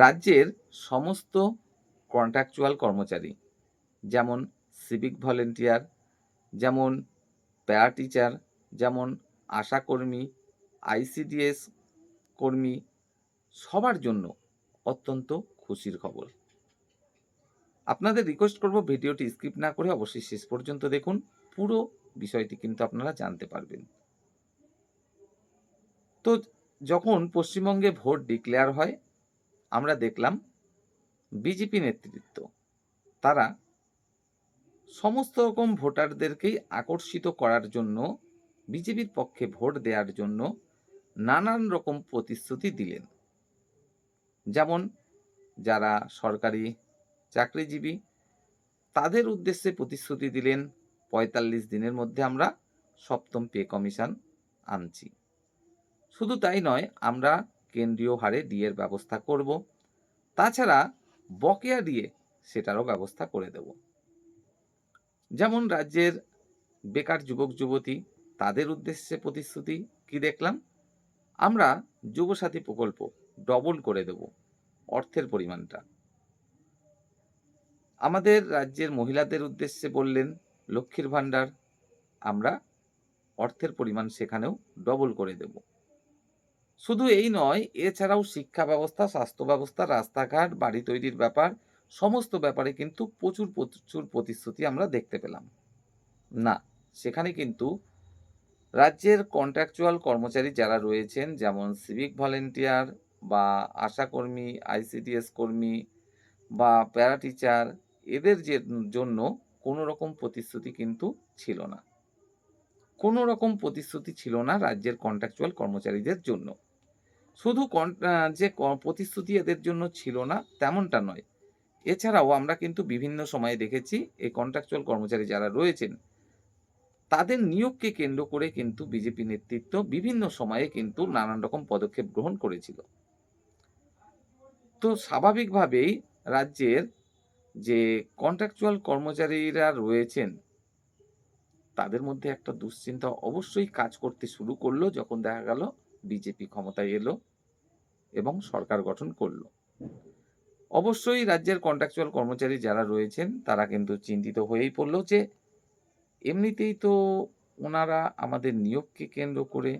রাজ্যের সমস্ত কন্ট্রাকচুয়াল কর্মচারী, যেমন সিভিক ভলেন্টিয়ার, যেমন প্যারা টিচার, যেমন আশাকর্মী, আইসিডিএস কর্মী, সবার জন্য অত্যন্ত খুশির খবর। আপনাদের রিকোয়েস্ট করব ভিডিওটি স্কিপ না করে অবশ্যই শেষ পর্যন্ত দেখুন। পুরো বিষয়টি কিন্তু আপনারা জানতে পারবেন। তো যখন পশ্চিমবঙ্গে ভোট ডিক্লেয়ার হয়, আমরা দেখলাম বিজেপি নেতৃত্ব তারা সমস্ত রকম ভোটারদেরকেই আকর্ষিত করার জন্য, বিজেপির পক্ষে ভোট দেওয়ার জন্য নানান রকম প্রতিশ্রুতি দিলেন। যেমন যারা সরকারি চাকরিজীবী তাদের উদ্দেশ্যে প্রতিশ্রুতি দিলেন ৪৫ দিনের মধ্যে আমরা সপ্তম পে কমিশন আনছি। শুধু তাই নয়, আমরা কেন্দ্রীয় হারে ডিএর ব্যবস্থা করব, তাছাড়া বকেয়া ডিএ সেটারও ব্যবস্থা করে দেব। যেমন রাজ্যের বেকার যুবক যুবতী তাদের উদ্দেশ্যে প্রতিশ্রুতি কি দেখলাম, আমরা যুবসাথী প্রকল্প ডবল করে দেব অর্থের পরিমাণটা। আমাদের রাজ্যের মহিলাদের উদ্দেশ্যে বললেন লক্ষ্মীর ভাণ্ডার, আমরা অর্থের পরিমাণ সেখানেও ডবল করে দেব। শুধু এই নয়, এছাড়াও শিক্ষা ব্যবস্থা, স্বাস্থ্য ব্যবস্থা, রাস্তাঘাট, বাড়ি তৈরির ব্যাপার, সমস্ত ব্যাপারে কিন্তু প্রচুর প্রচুর প্রতিশ্রুতি আমরা দেখতে পেলাম। না, সেখানে কিন্তু রাজ্যের কন্ট্রাকচুয়াল কর্মচারী যারা রয়েছেন, যেমন সিভিক ভলেন্টিয়ার বা আশাকর্মী, আইসিডিএস কর্মী বা প্যারা টিচার, এদের জন্য কোনো রকম প্রতিশ্রুতি কিন্তু ছিল না। কোনো রকম প্রতিশ্রুতি ছিল না রাজ্যের কন্ট্রাকচুয়াল কর্মচারীদের জন্য। শুধু যে প্রতিশ্রুতি এদের জন্য ছিল না তেমনটা নয়। এছাড়াও আমরা কিন্তু বিভিন্ন সময়ে দেখেছি এই কন্ট্রাকচুয়াল কর্মচারী যারা রয়েছেন তাদের নিয়োগকে কেন্দ্র করে কিন্তু বিজেপি নেতৃত্ব বিভিন্ন সময়ে কিন্তু নানান রকম পদক্ষেপ গ্রহণ করেছিল। তো স্বাভাবিকভাবেই রাজ্যের যে কন্ট্রাকচুয়াল কর্মচারীরা রয়েছেন তাদের মধ্যে একটা দুশ্চিন্তা অবশ্যই কাজ করতে শুরু করলো যখন দেখা গেল বিজেপি ক্ষমতায় এলো এবং সরকার গঠন করলো। অবশ্যই রাজ্যের কন্ট্রাকচুয়াল কর্মচারী যারা রয়েছেন তারা কিন্তু চিন্তিত হয়েই পড়ল যে এমনিতেই তো ওনারা আমাদের নিয়োগকে কেন্দ্র করে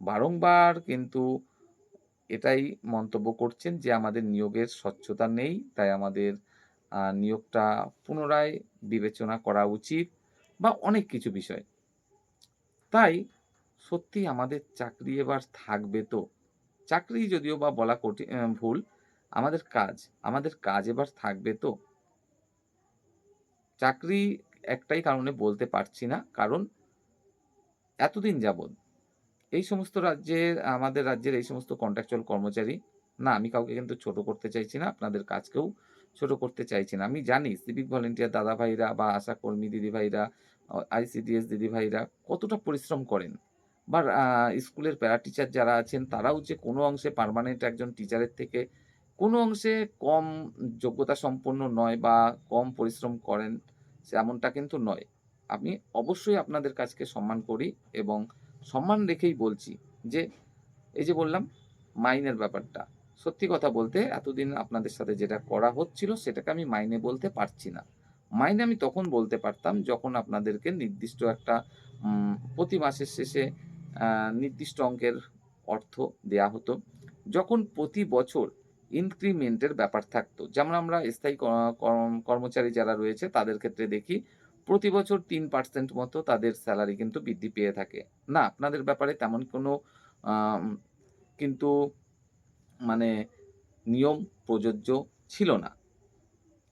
বারংবার কিন্তু এটাই মন্তব্য করছেন যে আমাদের নিয়োগের স্বচ্ছতা নেই, তাই আমাদের নিয়োগটা পুনরায় বিবেচনা করা উচিত বা অনেক কিছু বিষয়। তাই সত্যিই আমাদের চাকরি এবার থাকবে তো? চাকরি যদিও বা বলা ভুল, আমাদের কাজ এবার থাকবে তো? চাকরি একটাই কারণে বলতে পারছি না, কারণ এতদিন যাবৎ এই সমস্ত আমাদের রাজ্যের এই সমস্ত কন্ট্রাকচুয়াল কর্মচারী, না আমি কাউকে কিন্তু ছোট করতে চাইছি না, আপনাদের কাজকেও ছোট করতে চাইছি না। আমি জানি সিভিক ভলেন্টিয়ার দাদাভাইরা বা আশাকর্মী দিদিভাইরা, আইসিডিএস দিদিভাইরা কতটা পরিশ্রম করেন বা স্কুলের প্যারা টিচার যারা আছেন তারাও যে কোনো অংশে পার্মানেন্ট একজন টিচারের থেকে কোনো অংশে কম যোগ্যতা সম্পন্ন নয় বা কম পরিশ্রম করেন এমনটা কিন্তু নয়। আমি অবশ্যই আপনাদের কাজকে সম্মান করি এবং সম্মান রেখেই বলছি যে, এই যে বললাম মাইনের ব্যাপারটা। সত্যি কথা বলতে এতদিন আপনাদের সাথে যেটা করা হচ্ছিল সেটাকে আমি মাইনে বলতে পারছি না। মাইনে আমি তখন বলতে পারতাম যখন আপনাদেরকে নির্দিষ্ট একটা প্রতি মাসের শেষে আ নির্দিষ্ট অঙ্কের অর্থ দেয়া হতো। যখন প্রতি বছর ইনক্রিমেন্টের ব্যাপার থাকতো। যেমন আমরা স্থায়ী ক কর্ম কর্মচারী যারা রয়েছে তাদের ক্ষেত্রে দেখি প্রতি বছর ৩% মতো তাদের সেলারি কিন্তু বৃদ্ধি পেয়ে থাকে। না, আপনাদের ব্যাপারে তেমন কোনো আম কিন্তু মানে নিয়ম প্রযোজ্য ছিল না।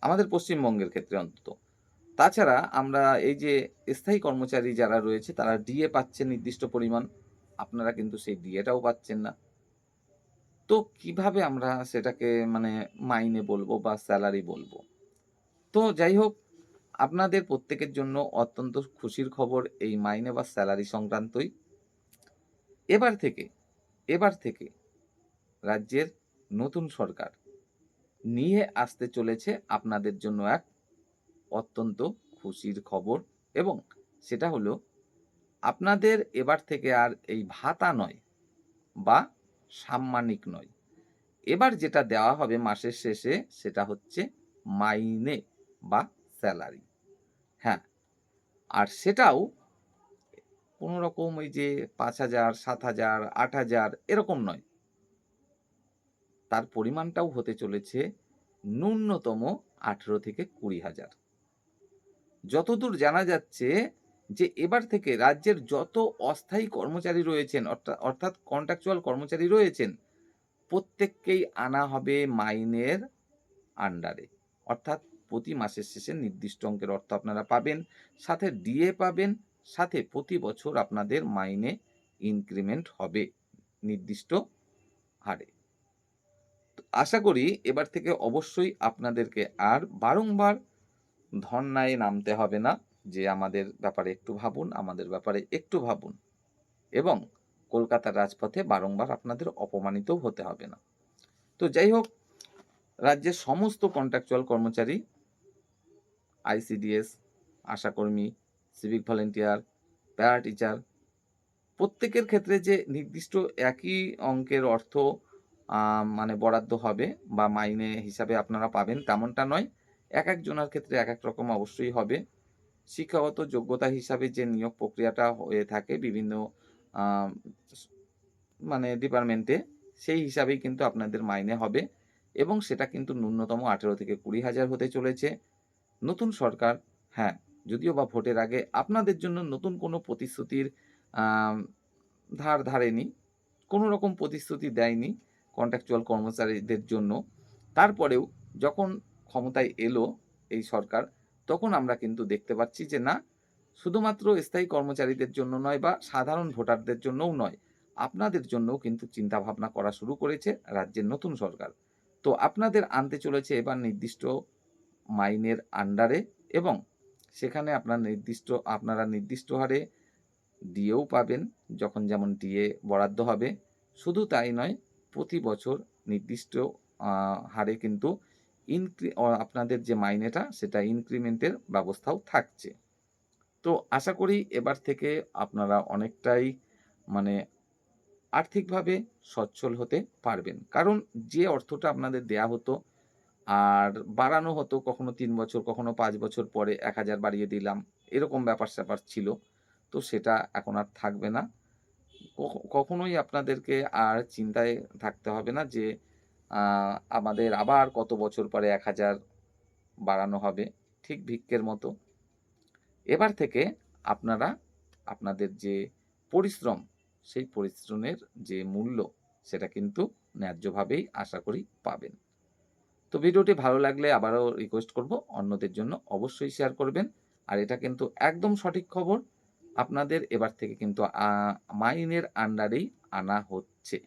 আমাদের পশ্চিমবঙ্গের ক্ষেত্রে অন্তত। তাছাড়া আমরা এই যে স্থায়ী কর্মচারী যারা রয়েছে তারা ডিএ পাচ্ছে নির্দিষ্ট পরিমাণ। আপনারা কিন্তু সেই ডিএটাও পাচ্ছেন না। তো কিভাবে আমরা সেটাকে মাইনে বলবো বা সেলারি বলবো? তো যাই হোক, আপনাদের প্রত্যেকের জন্য অত্যন্ত খুশির খবর এই মাইনে বা সেলারি সংক্রান্তই। এবার থেকে এবার থেকে রাজ্যের নতুন সরকার নিয়ে আসতে চলেছে আপনাদের জন্য এক অত্যন্ত খুশির খবর এবং সেটা হলো আপনাদের এবার থেকে আর এই ভাতা নয় বা সাম্মানিক নয়। এবার যেটা দেওয়া হবে মাসের শেষে সেটা হচ্ছে মাইনে বা স্যালারি। হ্যাঁ, আর সেটাও কোনো রকম ওই যে ৫,০০০, ৭,০০০, ৮,০০০ এরকম নয়। তার পরিমাণটাও হতে চলেছে ন্যূনতম ১৮ থেকে ২০,০০০। যতদূর জানা যাচ্ছে যে এবার থেকে রাজ্যের যত অস্থায়ী কর্মচারী রয়েছেন অর্থাৎ কন্ট্রাকচুয়াল কর্মচারী রয়েছেন, প্রত্যেককেই আনা হবে মাইনের আন্ডারে। অর্থাৎ প্রতি মাসের শেষে নির্দিষ্ট অঙ্কের অর্থ আপনারা পাবেন, সাথে ডিএ পাবেন, সাথে প্রতি বছর আপনাদের মাইনে ইনক্রিমেন্ট হবে নির্দিষ্ট হারে। তো আশা করি এবার থেকে অবশ্যই আপনাদেরকে আর বারংবার ধর্নায় নামতে হবে না যে আমাদের ব্যাপারে একটু ভাবুন, আমাদের ব্যাপারে একটু ভাবুন, এবং কলকাতার রাজপথে বারংবার আপনাদের অপমানিতও হতে হবে না। তো যাই হোক, রাজ্যের সমস্ত কন্ট্রাকচুয়াল কর্মচারী, আইসিডিএস, আশাকর্মী, সিভিক ভলেন্টিয়ার, প্যারা টিচার, প্রত্যেকের ক্ষেত্রে যে নির্দিষ্ট একই অঙ্কের অর্থ মানে বরাদ্দ হবে বা মাইনে হিসাবে আপনারা পাবেন তেমনটা নয়। একেকজনের ক্ষেত্রে একেক রকম অবশ্যই হবে। শিক্ষাগত যোগ্যতা হিসাবে যে নিয়োগ প্রক্রিয়াটা হয়ে থাকে বিভিন্ন আ স মানে ডিপার্টমেন্টে, সেই হিসাবেই কিন্তু আপনাদের মাইনে হবে, এবং সেটা কিন্তু ন্যূনতম ১৮ থেকে ২০,০০০ হতে চলেছে। নতুন সরকার, হ্যাঁ, যদিও বা ভোটের আগে আপনাদের জন্য নতুন কোনো প্রতিশ্রুতির আম ধার ধারেনি, কোনো রকম প্রতিশ্রুতি দেয়নি কন্ট্রাকচুয়াল কর্মচারীদের জন্য। তারপরেও যখন ক্ষমতায় এলো এই সরকার, তখন আমরা কিন্তু দেখতে পাচ্ছি যে না, শুধুমাত্র স্থায়ী কর্মচারীদের জন্য নয় বা সাধারণ ভোটারদের জন্যও নয়, আপনাদের জন্যও কিন্তু চিন্তাভাবনা করা শুরু করেছে রাজ্যের নতুন সরকার। তো আপনাদের আনতে চলেছে এবার নির্দিষ্ট মাইনের আন্ডারে, এবং সেখানে আপনারা নির্দিষ্ট হারে ডিএও পাবেন, যখন যেমন ডিএ বরাদ্দ হবে। শুধু তাই নয়, প্রতি বছর নির্দিষ্ট হারে কিন্তু আপনাদের যে মাইনেটা সেটা ইনক্রিমেন্টের ব্যবস্থাও থাকছে। তো আশা করি এবার থেকে আপনারা অনেকটাই মানে আর্থিকভাবে সচ্ছল হতে পারবেন। কারণ যে অর্থটা আপনাদের দেয়া হতো আর বাড়ানো হতো, কখনো ৩ বছর, কখনো ৫ বছর পরে ১,০০০ বাড়িয়ে দিলাম, এরকম ব্যাপার-স্যাপার ছিল। তো সেটা এখন আর থাকবে না। কখনোই আপনাদেরকে আর চিন্তায় থাকতে হবে না যে আ আমাদের আবার কত বছর পরে ১,০০০ বাড়ানো হবে। ঠিক ভিক্ষের মতো। এবার থেকে আপনারা আপনাদের যে পরিশ্রম, সেই পরিশ্রমের যে মূল্য সেটা কিন্তু ন্যায্যভাবেই আশা করি পাবেন। তো ভিডিওটি ভালো লাগলে আবারও রিকোয়েস্ট করব অন্যদের জন্য অবশ্যই শেয়ার করবেন। আর এটা কিন্তু একদম সঠিক খবর। আপনাদের এবার থেকে কিন্তু মাইনের আন্ডারেই আনা হচ্ছে।